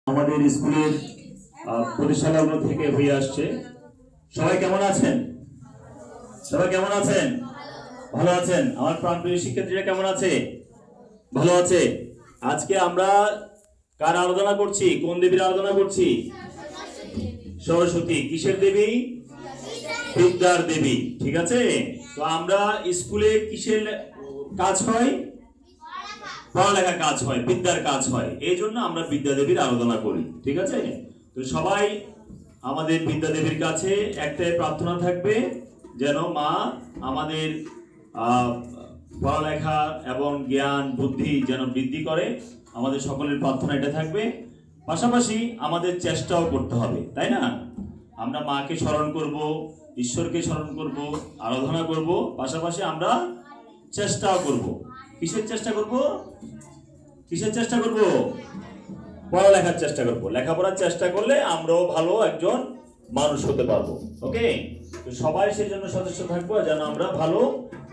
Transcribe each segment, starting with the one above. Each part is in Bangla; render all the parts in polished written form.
আমাদের স্কুলের পরিচালনা থেকে হয়ে আসছে। সবাই কেমন আছেন? সবাই কেমন আছেন? ভালো আছেন? আমার প্রাণপ্রিয় শিক্ষার্থীরা কেমন আছে? ভালো আছে। আজকে আমরা কার আরাধনা করছি? কোন দেবীর আরাধনা করছি? সরস্বতী। কিসের দেবী? বিদ্যার দেবী। ঠিক আছে। তো আমরা স্কুলে কিসের কাজ হয়? পড়ালেখার কাজ হয়, বিদ্যার কাজ হয়। এই জন্য আমরা বিদ্যা দেবীর আরাধনা করি। ঠিক আছে। তো সবাই আমাদের বিদ্যা দেবীর কাছে একটাই প্রার্থনা থাকবে, যেন মা আমাদের পড়ালেখা এবং জ্ঞান বুদ্ধি যেন বৃদ্ধি করে। আমাদের সকলের প্রার্থনা এটা থাকবে। পাশাপাশি আমাদের চেষ্টাও করতে হবে, তাই না? আমরা মাকে স্মরণ করব, ঈশ্বরকে স্মরণ করব, আরাধনা করব, পাশাপাশি আমরা চেষ্টাও করব। কিসের চেষ্টা করব? কিসের চেষ্টা করব? পড়ালেখার চেষ্টা করব। লেখাপড়ার চেষ্টা করলে আমরাও ভালো একজন মানুষ হতে পারবো। ওকে। তো সবাই সেই জন্য সদস্য থাকবো, যেন আমরা ভালো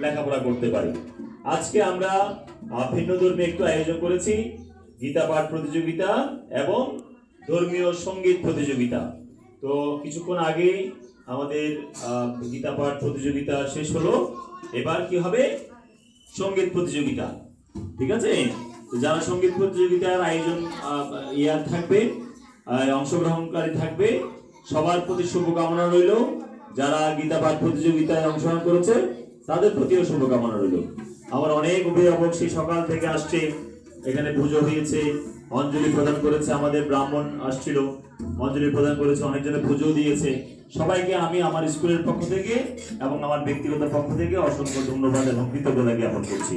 লেখাপড়া করতে পারি। আজকে আমরা ভিন্ন ধর্মী একটু আয়োজন করেছি, গীতা পাঠ প্রতিযোগিতা এবং ধর্মীয় সঙ্গীত প্রতিযোগিতা। তো কিছুক্ষণ আগে আমাদের গীতা পাঠ প্রতিযোগিতা শেষ হলো। এবার কি হবে? সঙ্গীত প্রতিযোগিতা। ঠিক আছে। যারা সঙ্গীত প্রতিযোগিতার আয়োজন থাকবে, অংশগ্রহণকারী থাকবে, সবার প্রতি শুভকামনা রইল। যারা গীতা পাঠ প্রতিযোগিতায় অংশগ্রহণ করেছে তাদের প্রতিও শুভকামনা রইল। আমার অনেক অভিভাবক সেই সকাল থেকে আসছে, এখানে পুজো হয়েছে, অঞ্জলি প্রদান করেছে, আমাদের ব্রাহ্মণ আসছিল, অঞ্জলি প্রদান করেছে, অনেকজনে পুজো দিয়েছে। সবাইকে আমি আমার স্কুলের পক্ষ থেকে এবং আমার ব্যক্তিগত পক্ষ থেকে অসংখ্য ধন্যবাদ এবং কৃতজ্ঞতা জ্ঞাপন করছি।